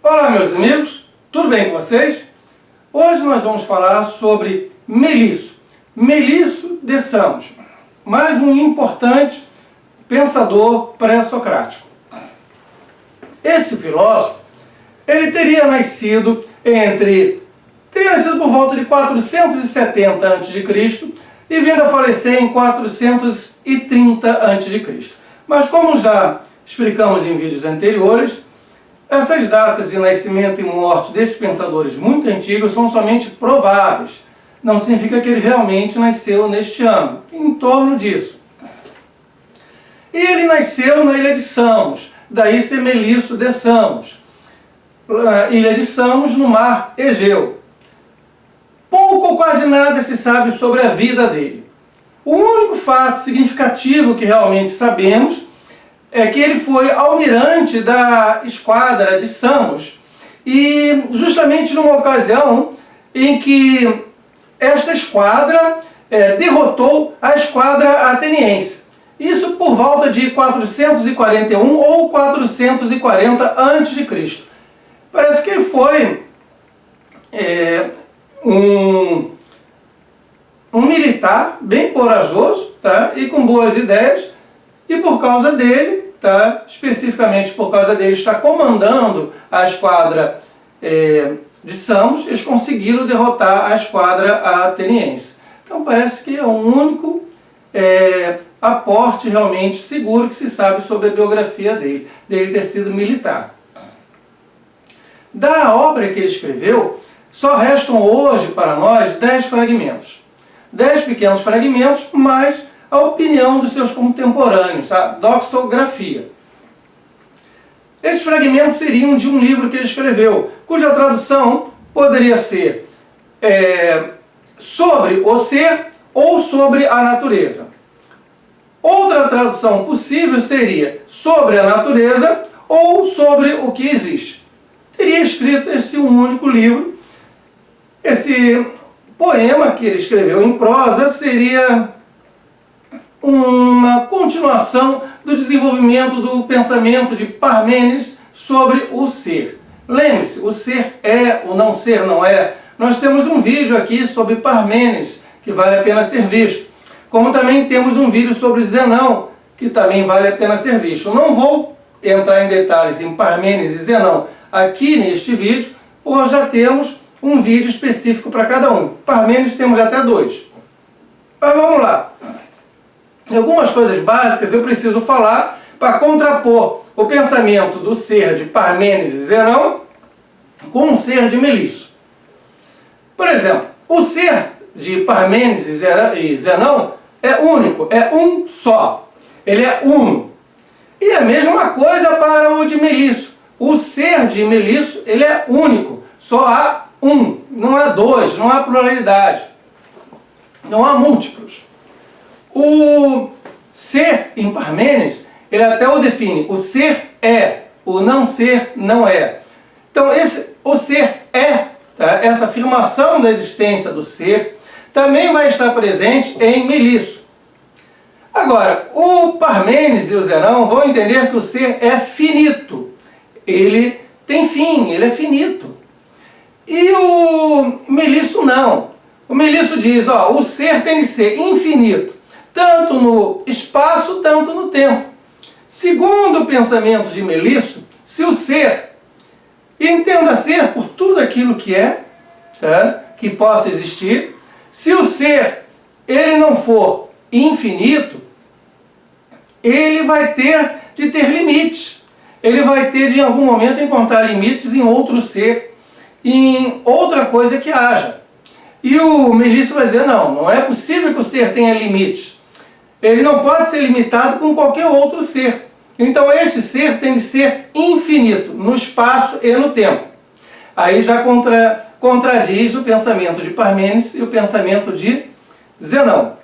Olá, meus amigos, tudo bem com vocês? Hoje nós vamos falar sobre Melisso de Samos, mais um importante pensador pré-socrático. Esse filósofo, ele teria nascido por volta de 470 a.C. e vindo a falecer em 430 a.C. Mas como já explicamos em vídeos anteriores, essas datas de nascimento e morte desses pensadores muito antigos são somente prováveis. Não significa que ele realmente nasceu neste ano, em torno disso. E ele nasceu na ilha de Samos, daí ser Melisso de Samos. Ilha de Samos, no mar Egeu. Pouco ou quase nada se sabe sobre a vida dele. O único fato significativo que realmente sabemos é que ele foi almirante da esquadra de Samos, e justamente numa ocasião em que esta esquadra derrotou a esquadra ateniense. Isso por volta de 441 ou 440 a.C. Parece que ele foi um militar bem corajoso, tá? E com boas ideias, e por causa dele, especificamente por causa dele estar comandando a esquadra de Samos, eles conseguiram derrotar a esquadra ateniense. Então parece que é o único aporte realmente seguro que se sabe sobre a biografia dele ter sido militar. Da obra que ele escreveu, só restam hoje para nós 10 fragmentos. 10 pequenos fragmentos, mais a opinião dos seus contemporâneos, a doxografia. Esses fragmentos seriam de um livro que ele escreveu, cuja tradução poderia ser sobre o ser ou sobre a natureza. Outra tradução possível seria sobre a natureza ou sobre o que existe. Teria escrito esse único livro. Esse poema que ele escreveu em prosa seria uma continuação do desenvolvimento do pensamento de Parmênides sobre o ser. Lembre-se, o ser é, o não ser não é. Nós temos um vídeo aqui sobre Parmênides, que vale a pena ser visto. Como também temos um vídeo sobre Zenão, que também vale a pena ser visto. Eu não vou entrar em detalhes em Parmênides e Zenão aqui neste vídeo, pois já temos um vídeo específico para cada um. Parmênides temos até 2. Mas vamos lá. Algumas coisas básicas eu preciso falar para contrapor o pensamento do ser de Parmênides e Zenão com o ser de Melisso. Por exemplo, o ser de Parmênides e Zenão é único, é um só. Ele é uno. E a mesma coisa para o de Melisso. O ser de Melisso, ele é único. Só há um, não há dois, não há pluralidade. Não há múltiplos. O ser em Parmênides, ele até o define. O ser é, o não ser não é. Então o ser é, essa afirmação da existência do ser, também vai estar presente em Melisso. Agora, o Parmênides e o Zenão vão entender que o ser é finito. Ele tem fim, ele é finito. E o Melisso não. O Melisso diz, o ser tem de ser infinito, tanto no espaço, tanto no tempo. Segundo o pensamento de Melisso, se o ser, entenda ser por tudo aquilo que é, que possa existir, se o ser ele não for infinito, ele vai ter de ter limites. Ele vai ter de em algum momento encontrar limites em outro ser, em outra coisa que haja. E o Melisso vai dizer, não é possível que o ser tenha limites. Ele não pode ser limitado com qualquer outro ser. Então esse ser tem de ser infinito, no espaço e no tempo. Aí já contradiz o pensamento de Parmênides e o pensamento de Zenão.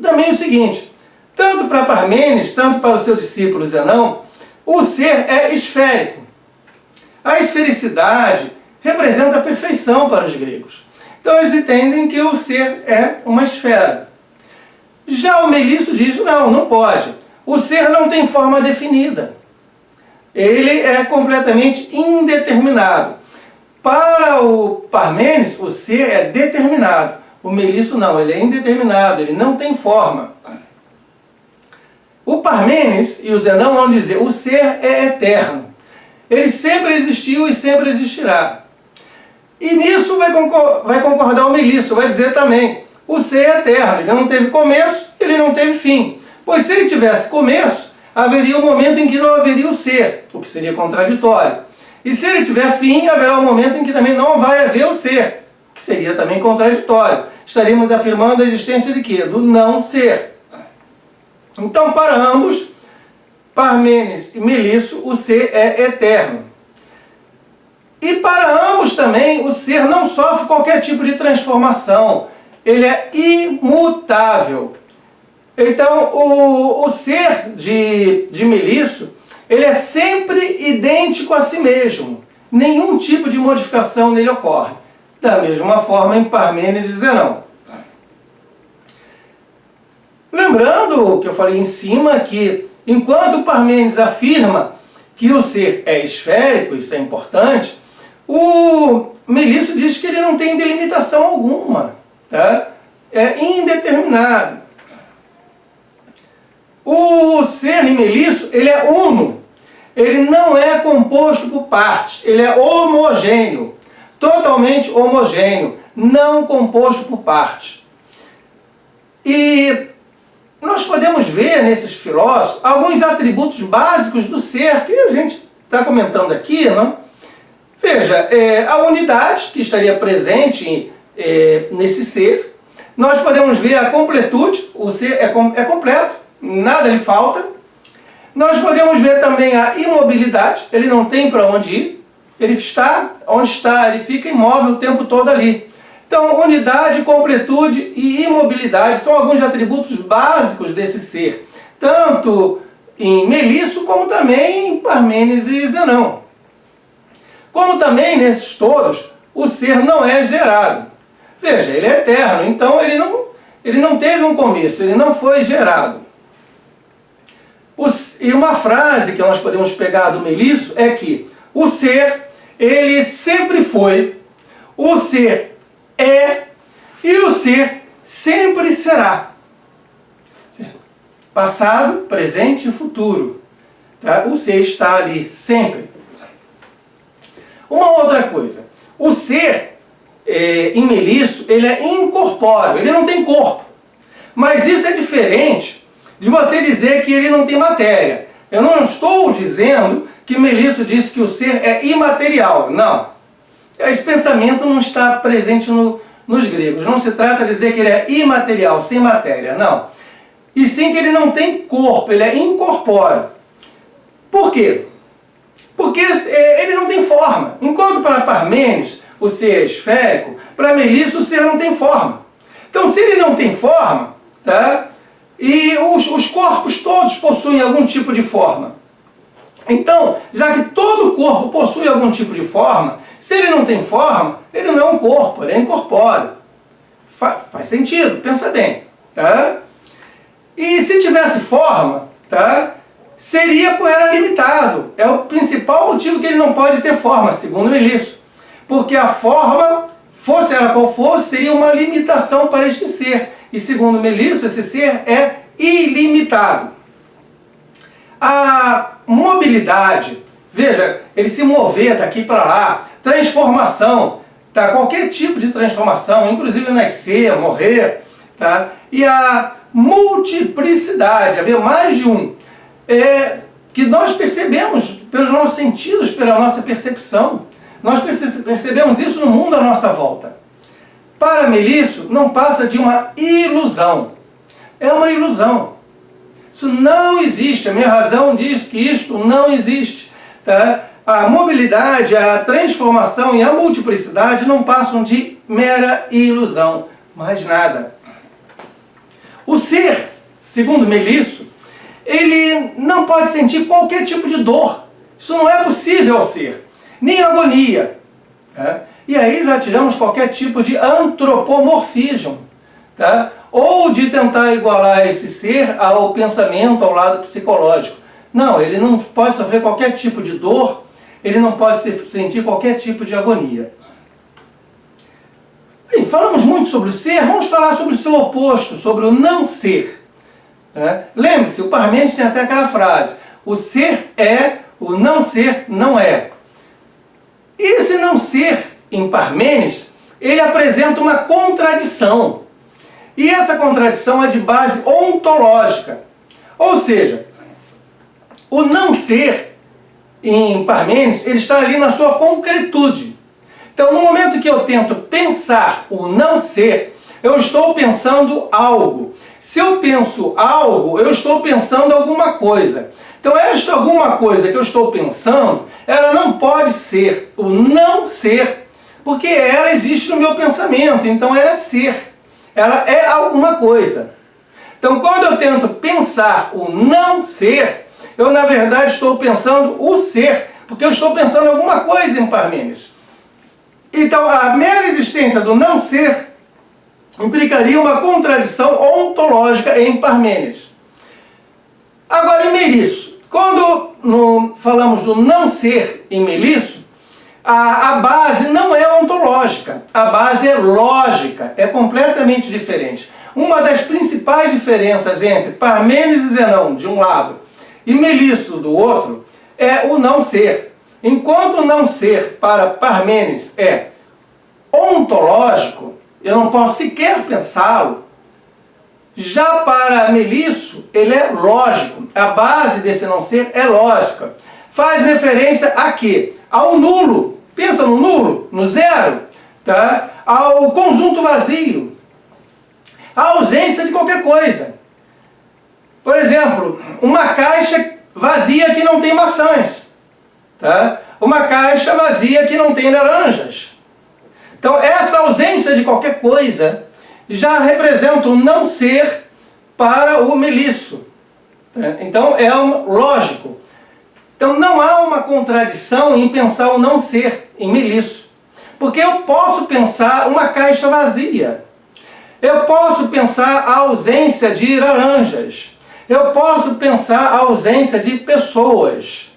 Também o seguinte, tanto para Parmênides, tanto para o seu discípulo Zenão, o ser é esférico. A esfericidade representa a perfeição para os gregos. Então eles entendem que o ser é uma esfera. Já o Melisso diz, não pode. O ser não tem forma definida. ele é completamente indeterminado. Para o Parmênides, o ser é determinado. O Melisso não, ele é indeterminado, ele não tem forma. O Parmênides e o Zenão vão dizer, o ser é eterno. Ele sempre existiu e sempre existirá. E nisso vai concordar o Melisso, vai dizer também, o ser é eterno, ele não teve começo, ele não teve fim. Pois se ele tivesse começo, haveria um momento em que não haveria o ser, o que seria contraditório. E se ele tiver fim, haverá um momento em que também não vai haver o ser, que seria também contraditório. Estaríamos afirmando a existência de quê? Do não ser. Então, para ambos, Parmênides e Melisso, o ser é eterno. E para ambos também, o ser não sofre qualquer tipo de transformação. Ele é imutável. Então, o ser de Melisso, ele é sempre idêntico a si mesmo. Nenhum tipo de modificação nele ocorre. Da mesma forma em Parmênides e Zenão. Lembrando o que eu falei em cima, que enquanto Parmênides afirma que o ser é esférico, isso é importante, o Melisso diz que ele não tem delimitação alguma, tá? É indeterminado. O ser em Melisso, ele é uno. Ele não é composto por partes, ele é homogêneo, totalmente homogêneo, não composto por partes. E nós podemos ver nesses filósofos alguns atributos básicos do ser que a gente está comentando aqui, não? Veja, a unidade que estaria presente nesse ser. Nós podemos ver a completude, o ser é completo, nada lhe falta. Nós podemos ver também a imobilidade, ele não tem para onde ir, ele está onde está, ele fica imóvel o tempo todo ali. Então, unidade, completude e imobilidade são alguns atributos básicos desse ser, tanto em Melisso como também em Parmênides e Zenão. Como também nesses todos, o ser não é gerado. Veja, ele é eterno, então ele não teve um começo, ele não foi gerado. E uma frase que nós podemos pegar do Melisso é que o ser, ele sempre foi, o ser é e o ser sempre será. Passado, presente e futuro. Tá? O ser está ali sempre. Uma outra coisa, o ser em Melisso, ele é incorpóreo, ele não tem corpo. Mas isso é diferente de você dizer que ele não tem matéria. Eu não estou dizendo que Melisso disse que o ser é imaterial. Não. Esse pensamento não está presente nos gregos. Não se trata de dizer que ele é imaterial, sem matéria. Não. E sim que ele não tem corpo, ele é incorpóreo. Por quê? Porque ele não tem forma. Enquanto para Parmênides o ser é esférico, para Melisso o ser não tem forma. Então, se ele não tem forma, tá? E os corpos todos possuem algum tipo de forma. Então, já que todo corpo possui algum tipo de forma, se ele não tem forma, ele não é um corpo, ele é incorpóreo. Faz sentido, pensa bem. Tá? E se tivesse forma, tá? Era limitado. É o principal motivo que ele não pode ter forma, segundo Melisso. Porque a forma, fosse ela qual fosse, seria uma limitação para este ser. E segundo Melisso, esse ser é ilimitado. A mobilidade, veja, ele se mover daqui para lá, transformação, tá? Qualquer tipo de transformação, inclusive nascer, morrer, tá? E a multiplicidade, haver mais de um, que nós percebemos pelos nossos sentidos, pela nossa percepção. Nós percebemos isso no mundo à nossa volta. Para Melisso, não passa de uma ilusão. É uma ilusão. Isso não existe. A minha razão diz que isto não existe. Tá? A mobilidade, a transformação e a multiplicidade não passam de mera ilusão. Mais nada. O ser, segundo Melisso, ele não pode sentir qualquer tipo de dor. Isso não é possível ao ser. Nem agonia. Tá? E aí já tiramos qualquer tipo de antropomorfismo. Tá? Ou de tentar igualar esse ser ao pensamento, ao lado psicológico. Não, ele não pode sofrer qualquer tipo de dor, ele não pode sentir qualquer tipo de agonia. Bem, falamos muito sobre o ser, vamos falar sobre o seu oposto, sobre o não ser. Lembre-se, o Parmênides tem até aquela frase, o ser é, o não ser não é. E esse não ser, em Parmênides, ele apresenta uma contradição. E essa contradição é de base ontológica. Ou seja, o não ser, em Parmênides, ele está ali na sua concretude. Então, no momento que eu tento pensar o não ser, eu estou pensando algo. Se eu penso algo, eu estou pensando alguma coisa. Então, esta alguma coisa que eu estou pensando, ela não pode ser o não ser, porque ela existe no meu pensamento, então ela é ser. Ela é alguma coisa. Então, quando eu tento pensar o não ser, eu, na verdade, estou pensando o ser, porque eu estou pensando alguma coisa em Parmênides. Então, a mera existência do não ser implicaria uma contradição ontológica em Parmênides. Agora, em Melisso, quando falamos do não ser em Melisso, a base não é ontológica, a base é lógica, é completamente diferente. Uma das principais diferenças entre Parmênides e Zenão, de um lado, e Melisso, do outro, é o não ser. Enquanto o não ser para Parmênides é ontológico, eu não posso sequer pensá-lo, já para Melisso, ele é lógico. A base desse não ser é lógica. Faz referência a quê? Ao nulo. Pensa no nulo, no zero, tá? Ao conjunto vazio, à ausência de qualquer coisa. Por exemplo, uma caixa vazia que não tem maçãs, tá? Uma caixa vazia que não tem laranjas. Então, essa ausência de qualquer coisa já representa um não ser para o Melisso. Tá? Então, é lógico. Então, não há uma contradição em pensar o não ser em Melisso. Porque eu posso pensar uma caixa vazia. Eu posso pensar a ausência de laranjas. Eu posso pensar a ausência de pessoas.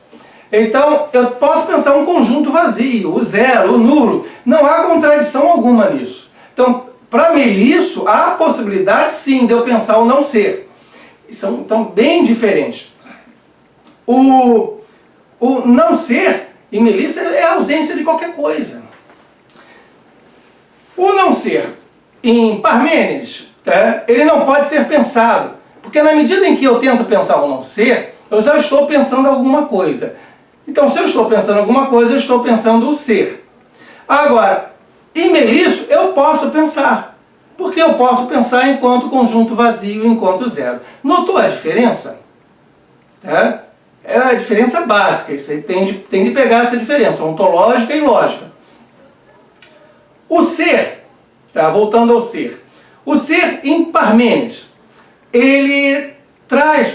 Então, eu posso pensar um conjunto vazio, o zero, o nulo. Não há contradição alguma nisso. Então, para Melisso, há a possibilidade, sim, de eu pensar o não ser. São, então, bem diferentes. O não ser, em Melisso, é a ausência de qualquer coisa. O não ser, em Parmênides, ele não pode ser pensado. Porque na medida em que eu tento pensar o não ser, eu já estou pensando alguma coisa. Então, se eu estou pensando alguma coisa, eu estou pensando o ser. Agora, em Melisso, eu posso pensar. Porque eu posso pensar enquanto conjunto vazio, enquanto zero. Notou a diferença? É a diferença básica. Isso aí tem de pegar essa diferença, ontológica e lógica. O ser, voltando ao ser. O ser em Parmênides,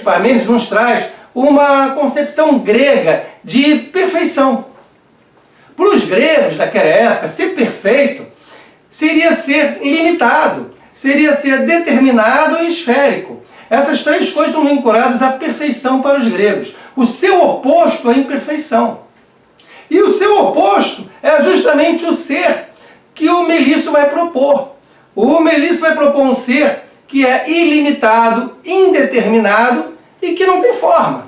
Parmênides nos traz uma concepção grega de perfeição. Para os gregos daquela época, ser perfeito seria ser limitado, seria ser determinado e esférico. Essas três coisas estão vinculadas à perfeição para os gregos. O seu oposto é a imperfeição. E o seu oposto é justamente o ser que o Melisso vai propor. O Melisso vai propor um ser que é ilimitado, indeterminado e que não tem forma.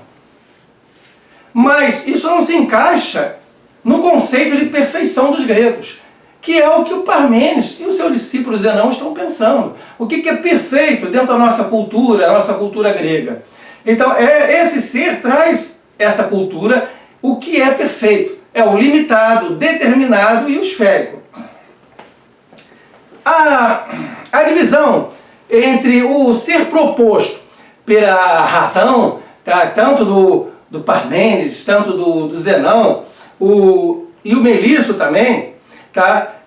Mas isso não se encaixa no conceito de perfeição dos gregos, que é o que o Parmênides e o seu discípulo Zenão estão pensando. O que é perfeito dentro da nossa cultura grega. Então, esse ser traz essa cultura, o que é perfeito. É o limitado, determinado e o esférico. A divisão entre o ser proposto pela razão, tanto do Parmênides, tanto do Zenão, e o Melisso também,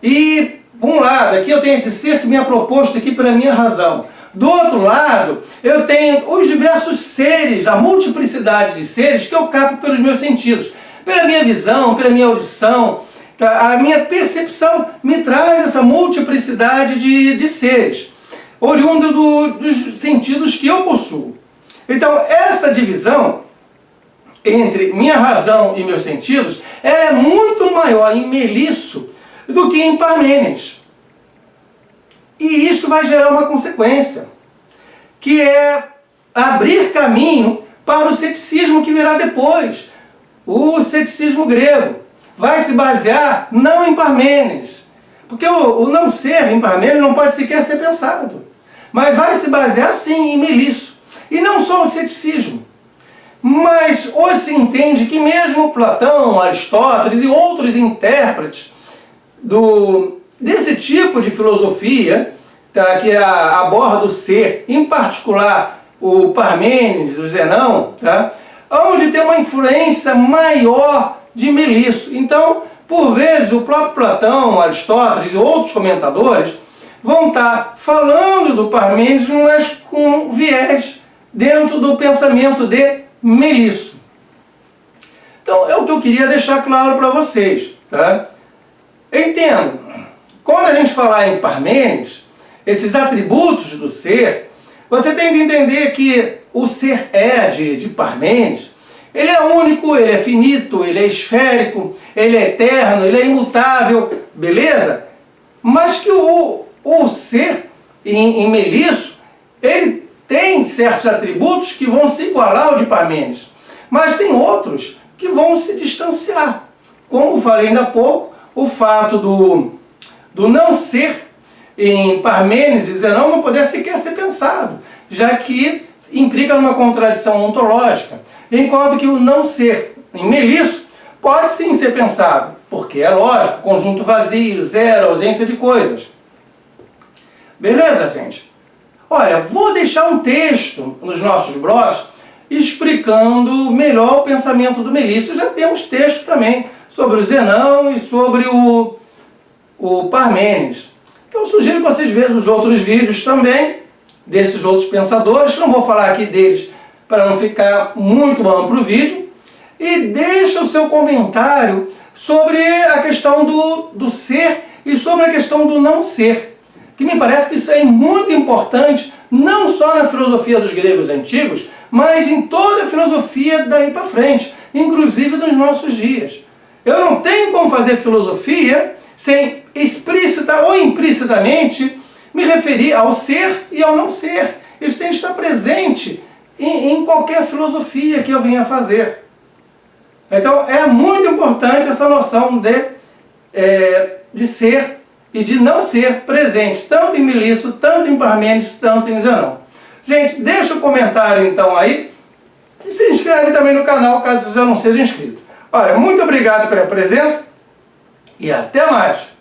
e, por um lado, aqui eu tenho esse ser que me é proposto aqui pela minha razão. Do outro lado, eu tenho os diversos seres, a multiplicidade de seres que eu capto pelos meus sentidos. Pela minha visão, pela minha audição, a minha percepção me traz essa multiplicidade de seres, oriundo dos sentidos que eu possuo. Então, essa divisão entre minha razão e meus sentidos é muito maior em Melisso do que em Parmênides. E isso vai gerar uma consequência, que é abrir caminho para o ceticismo que virá depois. O ceticismo grego vai se basear não em Parmênides, porque o não ser em Parmênides não pode sequer ser pensado, mas vai se basear sim em Melisso. E não só o ceticismo, mas hoje se entende que mesmo Platão, Aristóteles e outros intérpretes desse tipo de filosofia, tá, que aborda o ser, em particular o Parmênides, o Zenão, tá, onde tem uma influência maior de Melisso. Então, por vezes, o próprio Platão, Aristóteles e outros comentadores vão estar falando do Parmênides, mas com viés dentro do pensamento de Melisso. Então, é o que eu queria deixar claro para vocês. Tá? Entendo, quando a gente falar em Parmênides, esses atributos do ser, você tem que entender que o ser de Parmênides, ele é único, ele é finito, ele é esférico, ele é eterno, ele é imutável, beleza? Mas que o ser em Melisso, ele tem certos atributos que vão se igualar ao de Parmênides, mas tem outros que vão se distanciar. Como falei ainda há pouco, o fato do não ser em Parmênides e Zenão não poder sequer ser pensado, já que implica numa contradição ontológica, enquanto que o não ser em Melisso pode sim ser pensado, porque é lógico, conjunto vazio, zero, ausência de coisas. Beleza, gente? Olha, vou deixar um texto nos nossos blogs explicando melhor o pensamento do Melisso. Já temos texto também sobre o Zenão e sobre o Parmênides. Então eu sugiro que vocês vejam os outros vídeos também, desses outros pensadores. Não vou falar aqui deles para não ficar muito amplo o vídeo. E deixa o seu comentário sobre a questão do ser e sobre a questão do não ser, que me parece que isso é muito importante, não só na filosofia dos gregos antigos, mas em toda a filosofia daí para frente, inclusive nos nossos dias. Eu não tenho como fazer filosofia sem explícita ou implicitamente me referir ao ser e ao não ser. Isso tem que estar presente em qualquer filosofia que eu venha fazer. Então é muito importante essa noção de ser e de não ser presente, tanto em Melisso, tanto em Parmênides, tanto em Zenão. Gente, deixa o comentário então aí e se inscreve também no canal caso você já não seja inscrito. Olha, muito obrigado pela presença e até mais!